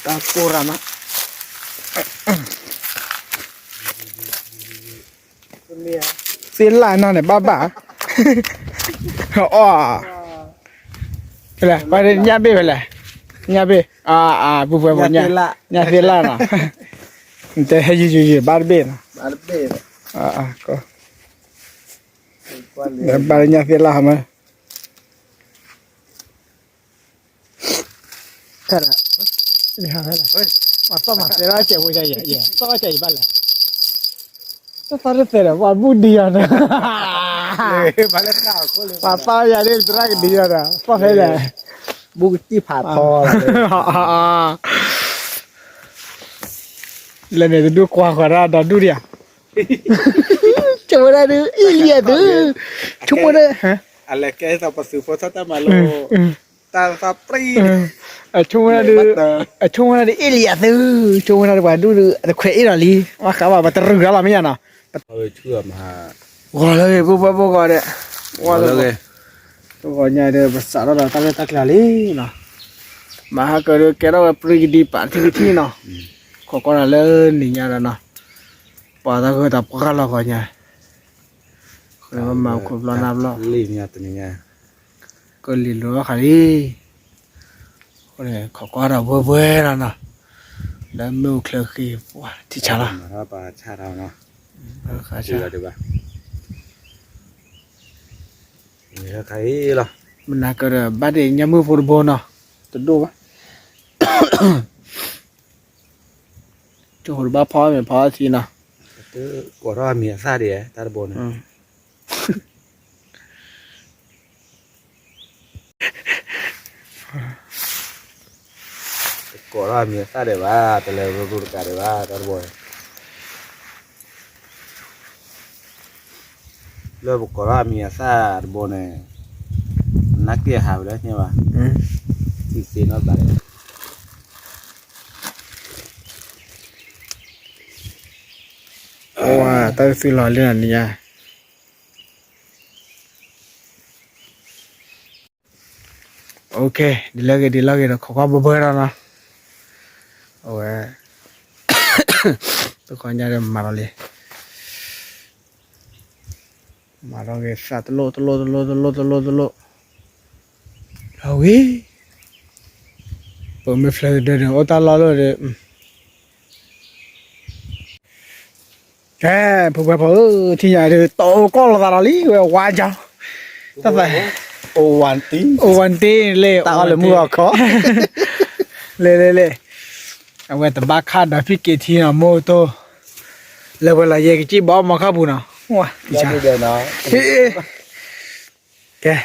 Kurang mak. Sila na ne baba. Oh. Bila, pada nyabe bila. Nyabe. Bubu nya. Nya sila na. Ente haji barbe na. Barbe. Ko. Barnya sila ma. Cara. Lihat lah. Apa mah? Saya cek wajah ya. Apa cek bala? Terus saya budi ada. Bala kau. Papa ya dia terang dia ada. Apa saya? Bukti patol. Lain itu dua kuah ada dua dia. Cuma ada iya tu. Cuma ada. Alek kita pasu foto tak malu. Tanpa pri. Cuma ada iya tu. Cuma ada badu ada kuih lagi. Wah kau apa terus galam ya na. Ôi chưa mà. Wah lagi bubu kau ada. Wah lagi. Pokoknya ada besar lah tak lali nah. Mah kalau kira pergi di pantai ni nah. Kau kau lalu ni nya nah. Pada kau tak pakar lah kau nya. Kalau mau kau belum nak Linya tu ni nya. Kau lilu kali. Kau kau ada bubu nah. Dan mau kelaki wah dicara. Apa cara nah. Kaca. Được ba. Dạ thấy là Mình là cái ba để nhà mưa phun bồn à, tự đủ á. Chỗ hồi ba phá mình phá thì nào. của nó mía xa đi ta đã bồn này. Của nó mía xa để ba, ta lấy rút cả để ba ta đã bồn. Lời của nó mía xa bồn này. Nát kia hào đấy nha bà. Xí nó vậy. Wow, tao xin lỗi liền này nha. Ok, đi lagi rồi, có bơ bơ đâu nè. Ôi, tôi coi nhà đây mà rồi. Mà rồi cái sao tôi lô. Rồi, bữa mới phải đưa được ô tô lo rồi. Cái phụ thì nhà được tổ có là lý qua chào. Ta phải Ovaltine le. Tao là mua khó. Le. Ông ấy tầm ba khát đã phi kỳ thi nào mô tô. Là vậy là cái chi bỏ mà khá bù nào. Wow, Bây giờ nó. Okay.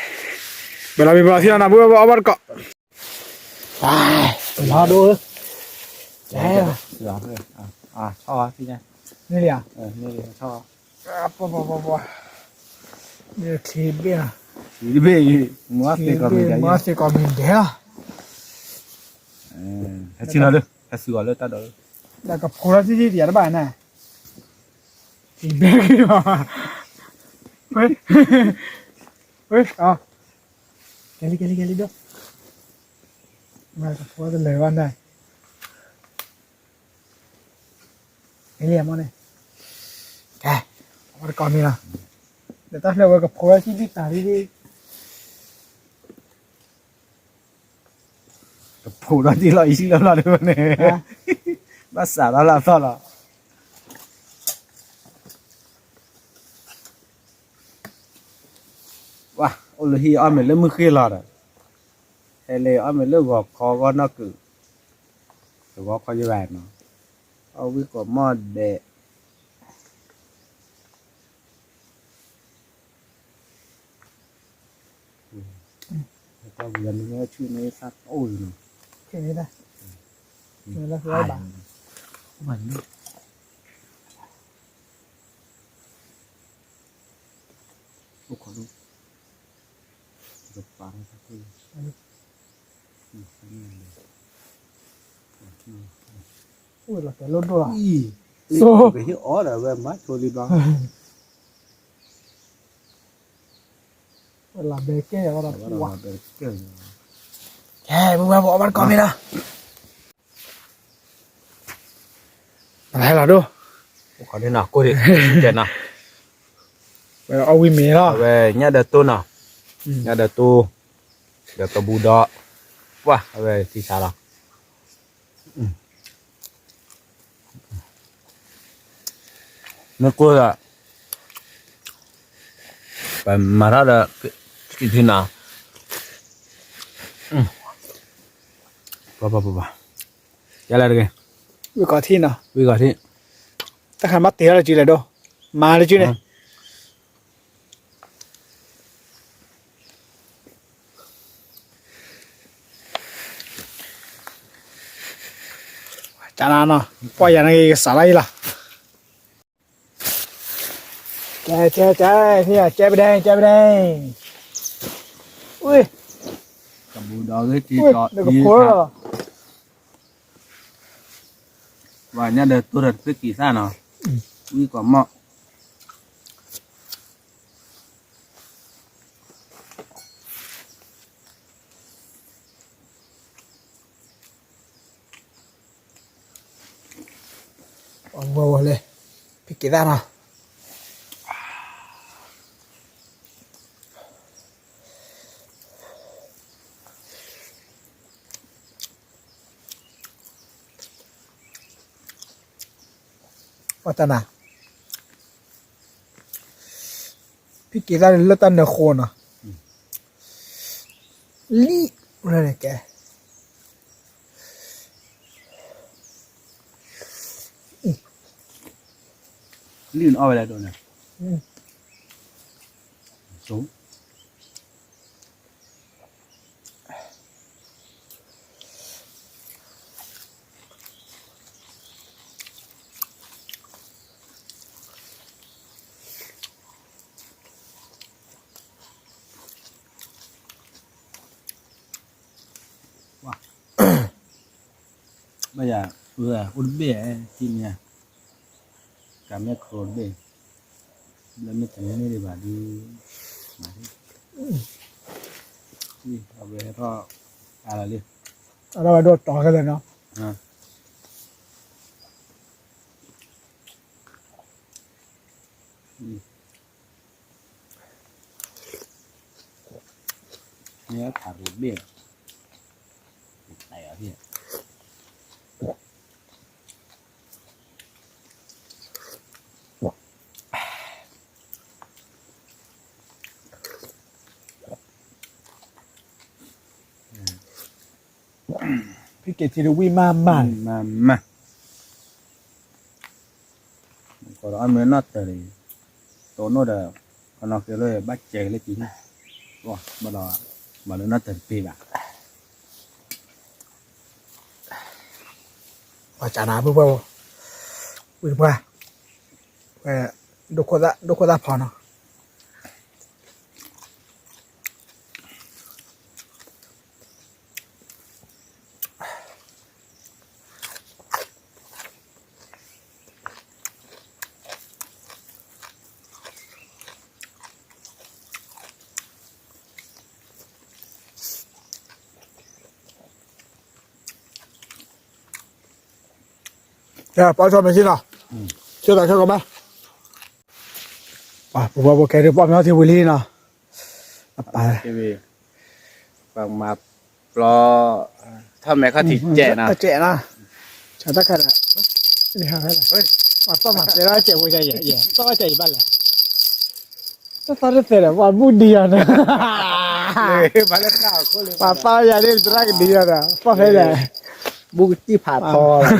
Bây giờ thi nào bữa bỏ bắt cọ. Lo đua. Đấy. Cho thì nha. Đây à? Đây cho. Apa. Dia tiba. Đi về masih Kami dia. Hết chưa được. Hết sửa lên ta đỡ. Dah ke pura sini dia ada mana? Tiba ke mana? Weh, Gali dok. Mai ke pura tu lewat dah. Ini yang mana? Ada kami lah. Lepas lewat ke pura sini tadi ni. Phủ đó thì lợi xin lắm là được này. Bác xã đó làm sao là. Wow, ôi hi ăn mình lên mưa kia là rồi. Hay là ăn mình lên gọt khó con nó cử. Rồi có coi như vậy nó. Ông biết có mò để. Tao gần nghe chuyện này sát ôi rồi. Cái này đây. Đây là cái bảng. Bánh đi. Ủa có đúng. Được bán ra thôi. Ui là cái lốt rồi. Cái hiệu ó là về mắt thôi đi đó. Là bề kia là Wow. Hey, bukan bawa ban kami dah. อะไรล่ะดู ขอได้หน่ะกูดิเจ็ดน่ะ เอาวิเมะล่ะ เว้ยเนี่ยเดือดตัวน่ะเนี่ยเดือดตัวบูดอว้าเว้ยที่ชาละนึกว่าเป็นมาราดกินที่น่ะป่ะยังไงกัน วิกอที่น่ะ วิกาที่ แต่ขันมาเตะอะไรจีเลยดูมาเลยจีเนี่ยจานาเนาะปล่อยอย่างนี้สาระอีล่ะแจเนี่ยแจไปได้อุ้ย กับบูดอcái chi อุ้ย cho เดี๋ยวก็โผล่แล้ว và nhà đời tôi đặt cái kỳ xa nào uy quả mọ โอ้โหเลยพี่กี่ด้านเนาะวัฒนาพี่กี่ด้านเลือดตันเนื้อโคนอ่ะลี่อะไรเนี่ยแก ลื่นอ้อยอะไรโดนเนี่ยสูงว้า bây giờ vừa uống bia thì nha cảm giác khôn biaแล้วไม่ถึงนี่ดีกว่าดีมาที่เอาไปก็อะไรเลย เราไปโดดต่อกันเลยเนาะ เนี่ยขาดรูปเบี้ยไหนอ่ะพี่พี่เกดทีรวีมาบ้าน มาก็เราไม่นัดเลยตัวโน้ตอ่ะก็นักเลยบัดเจเลยจริงว้าบ่รอบ่เลยนัดแต่ปีแบบ ว่าจานาเพื่อวิ่งไปดูคนละพอเนาะเดี๋ยวปอชอบไปที่เนาะเชื่อกันไหมป่ะผมว่าโอเคเดี๋ยวปอมาที่วิลลี่เนาะไป cái gì bằng mà lo thăm mẹ khát thịt trẻ nào เจ๋นะฉันตั้งแต่นี่ฮะเฮ้ยมาป้ามาเดี๋ยวเจ๋หัวใจใหญ่ต้องเจ๋บ้านแหละต้องตอนนี้เสร็จวันบูดีนะ เลยมาแล้วข้าวก็เลย ป้าอย่าได้ดรักดีนะป้าให้เลย บุกที่ผ่าคอเลย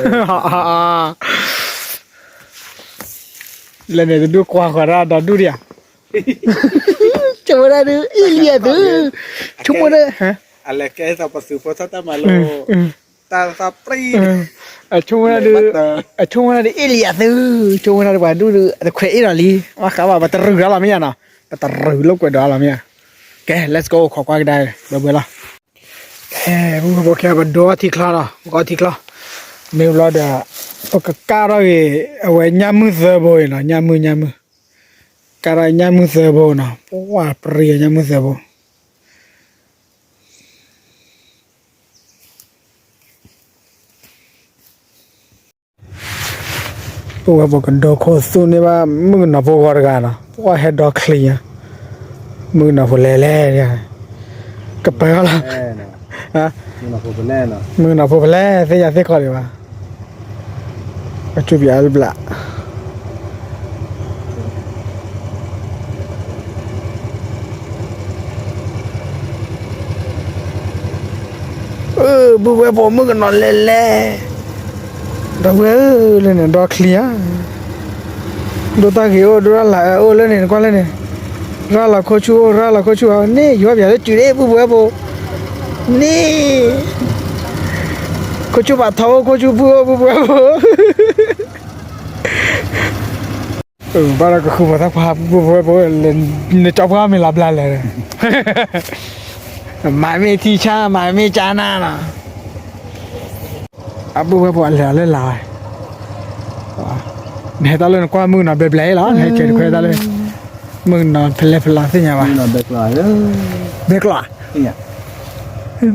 เลยเนี่ยดูกว้างกว่าเราดูดิช่วยได้ดูอีเลียดูช่วยได้ฮะ อะไรแกสับปะสือพอสัตมาโลตาสับปรี ช่วยได้ดูช่วยได้อีเลียดูช่วยได้ว่าดูแต่เคยอีหลีว่าเขาว่าตะรึแล้วล่ะเนี่ยนะตะรึลูกกว่าดอล่ะเนี่ยแก let's go ขอกว่าได้เบื่อละมึงบอกแค่ว่าดอที่คลาร์ก็ที่คลาไม่รู้เดี๋ยวโอเคการอะไรเอาไว้ยามือเสือบ่อยนะยามือการอะไรยามือเสือบ่นะว่าเปรี้ยยามือเสือบ่ Pua bukan doko su ni ba mung na po warga na. Pua head dog clean. Mung na po lele ya. Kepala. แน่นะ Ha. นี่มาพูดเป็นแน่นะ Mung na po le se ya se ko le ba. Pacu bi al bla. Bua po mung na lele. Dah le ne dog clean. Do ta ki o do la o le ne ko le ne. Ra la ko chu ni yo bia le chu de bua po. Ni. Ko chu ba thau ko chu bua po. Ba la ko khu ba ta pa bua po le ne chau pa mi la bla le. Mai mi thi cha mai mi cha na na. Abu bua po le la. Nè ta lên qua mưa nó bẹp lẽ đó, nè chuyện khoe ta lên mưa nó phê thế nhà bà มือหน่อยเบกหน่อยเออ bẹp lọ นี่อ่ะ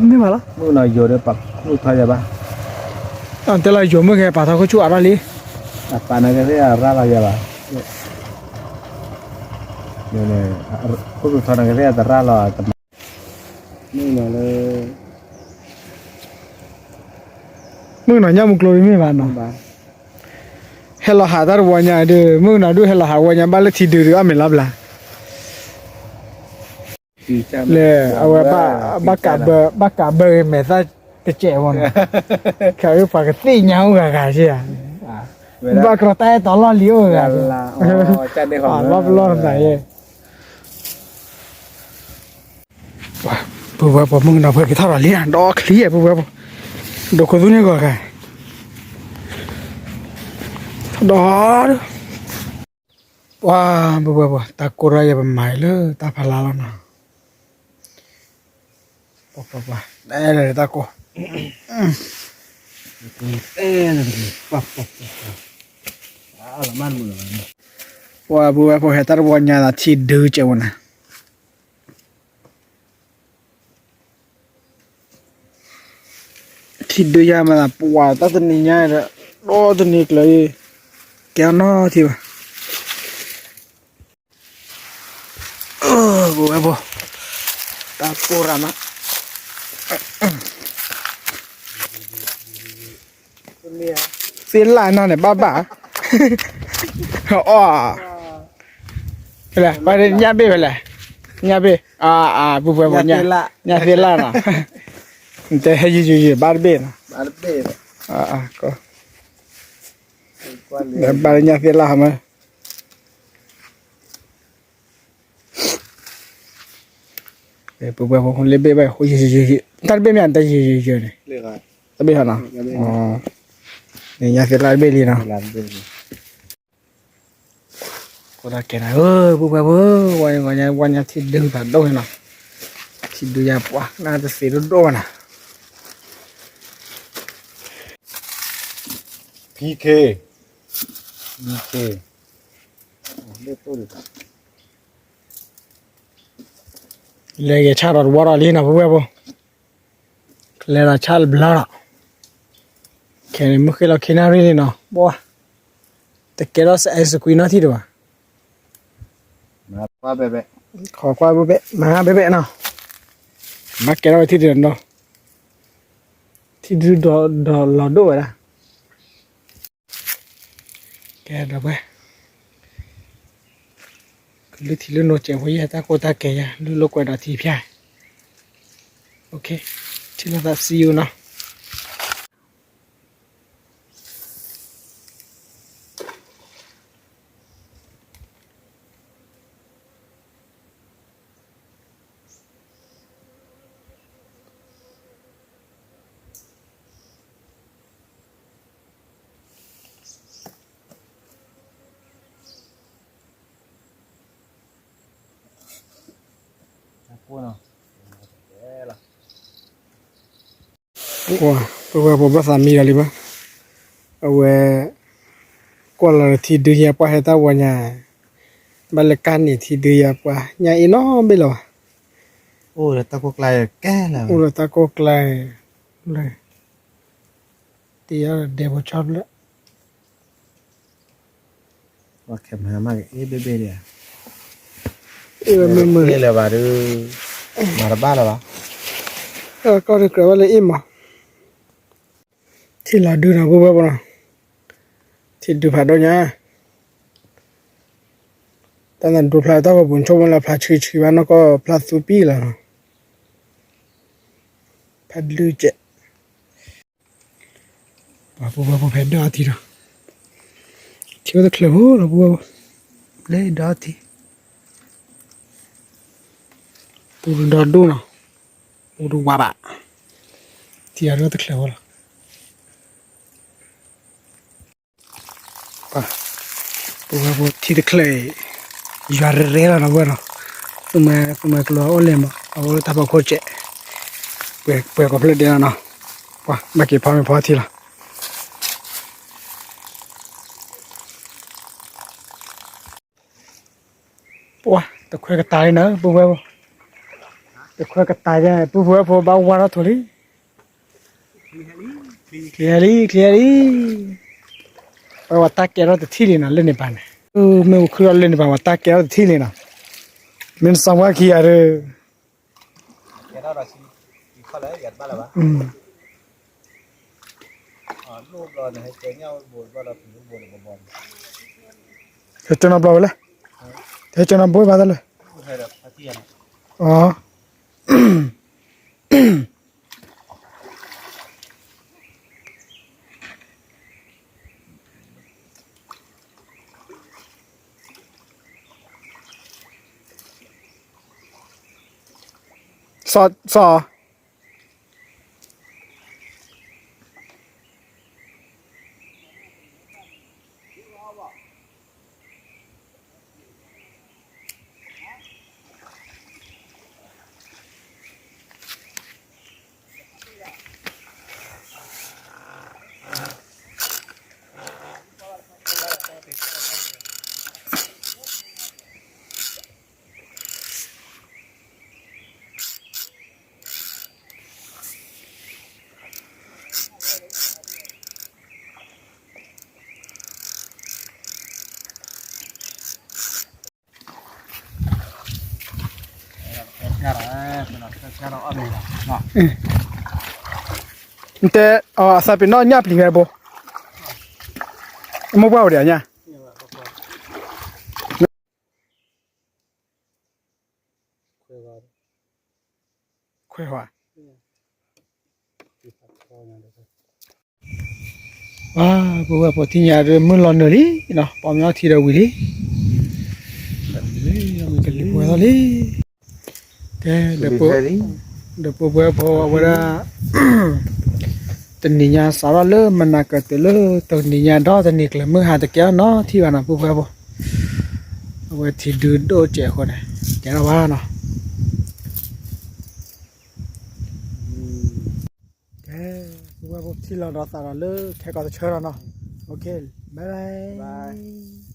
ไม่มาละ มือหน่อยโยนได้ปักมือไทยใช่ปะ อันแต่เราอยู่เมื่อไงป่าทางเขาชั่วอะไรลิ apa nak kata ra lah ya lahนี่เลยพวกทอนกันได้แต่ra lahนี่มาเลย mưa nó nhau một lối mấy bạn nó บ้าน เฮลหาตาวันยาเด้อมึงน่ะดูเฮลหาวันยาบ้านเลขที่ดื้ออ่ะไม่รับละ ที่จะ เลยเอาไว้บ้ากาเบอร์แม่ซะจะเจ๋วนะเขาอยู่ปากตีเหงากะใช่อ่ะบ้ากระแตตลอดเลี้ยวกะ ละอ๋อจัดได้ของ รอบไหนว้าปุ๊บปุ๊บมึงน่ะเพิ่นกี่เท่าไหร่เนี่ยดอกเคลียร์ปุ๊บปุ๊บดอกคนตัวนี้ก็ค่ะดอกว้าปุ๊บปุ๊บตาโกรายเป็นไม้เลยตาพลาแล้วนะปุ๊บปุ๊บได้เลยตาโก ปั๊บละมันมือ ว่าปุ๊บปุ๊บเฮตาร์วันยาที่ดื้อเจ้านะที่ดื้อยามันปวดตาตัวนี้เนี่ยรอตัวนี้เลยแกนอที่ว่าปุ๊บปุ๊บตาโกรานะเสียหลายนั่นเนี่ยบ้าอ๋อไปเลยญาเบ้ไปเลยญาเบ้ปุ๊บปุ๊บญาเสียหลายนะแต่ให้ยืบ้าเบ้นะ บ้านเป้ ก็เดี๋ยวบ้านญาเสียหลายมั้ยปุ๊บปุ๊บคนเล่เบ้ไปโอ้ยตัดเบ้ไม่อันตัดยืเนี่ย เรียกอะไร ตัดเบ้นะอ๋อเนี่ยญาเสียหลายเบ้ลีนะ ร้านเป้ ก็ได้แค่นั้นปุ๊บปุ๊บวันนี้ที่ดึงตัดด้วยนะที่ดูยาปวดน่าจะเสียด้วยนะ พีเคเรียกตัวดิ เลยชาร์ดวอร์ลีนะปุ๊บปุ๊บเลยชาร์ดบลาร์แค่นี้มุขเราแค่นั้นเลยนะบัวแต่แกเราใส่สกุลน่าที่ดูอ่ะ มาว่าเบ๊ะ ขอความเบ๊ะมาเบ๊ะเนาะมาแกเราที่เดินเนาะที่ดูดอหลอดด้วยนะแกเราไปลูกที่ลูกโนเจหัวยัตาโคตาแกยาลูกกว่าดาทีพี่โอเคที่เราจะ see you เนาะพูดเนาะ ว้าปุ๊บภาษามีอะไรบ้างเอาไว้ก่อนเราที่ดูยาปะให้ตาวันยาบรรยากาศนี่ที่ดูยาปะยาอีน้อไปหรอ โอ้แล้วตะกุกไลแก่แล้ว อุลตาโกไกลเลยตีอะไรเดี๋ยวชอบเลย ว่าแคมหามากเอ๊ะเบ้ๆเนี่ย มือ นี่เลยว่าดูมาระบ้าแล้ววะ ก็เรียกว่าเลยอิ่มอ่ะที่เราดูนะปุ๊บปุ๊บนะที่ดูผ่านด้วยเนี่ยตอนนั้นดูพลาต้องกับบุญชมวันละพลาชื่อวันแล้วก็พลาสูปีแล้วพลาดูเจปุ๊บปุ๊บเพชรดาทีละที่ว่าจะเคลื่อนหัวนะปุ๊บเลยดาทีปุ๊บดาดูนะปุ๊บว้าบะที่อะไรก็จะเคลื่อนหัวละป่ะปุ๊บที่จะเคลื่อนยาเร่ๆนะปุ๊บนะतुम्हें केलो ओले मा ओले तापा खोचे पे को प्लेट देना ना वाह बाकी फामे फाती ला वाह तो खोए का ताई ना बुबे तो खोए का ताई है बुबे बो बा वाला थोड़ी क्लियरली और वाता के रो तो थी लेना लेने पाने मैं वो खुला लेने पा वाता के रो थी लेना mình xong qua kia rồi cái đó là chỉ có lấy gạch ba là ba lúc rồi này chơi nhau buồn ba là buồn là buồn thế cho nó bao lên thế cho nó bôi vào đây hay là phát tiền sòแต่ซาเป็นน้อยยับลิงไงบ่ไม่ว่าเดี๋ยวเนี่ยคุยว่าบัวพอที่เนี่ยมือร้อนเลยเนาะปอมยอที่เราวิลีกันเลยบัวเลยแต่เดี๋ยวบัวพอเวลาตันนี้เนี่ยสาวเลิศมันน่าเกิดตัวเลิศตัวนี้เนี่ยดอตันนี้เลยมือหาตะเกียบเนาะที่ว่าน่ะบัวบ่เอาไว้ที่ดูโดเจ้าคนน่ะแกว่าเนาะบัวที่เราดอสาวเลิศแค่ก็จะเชิญเราเนาะโอเคบ๊ายบาย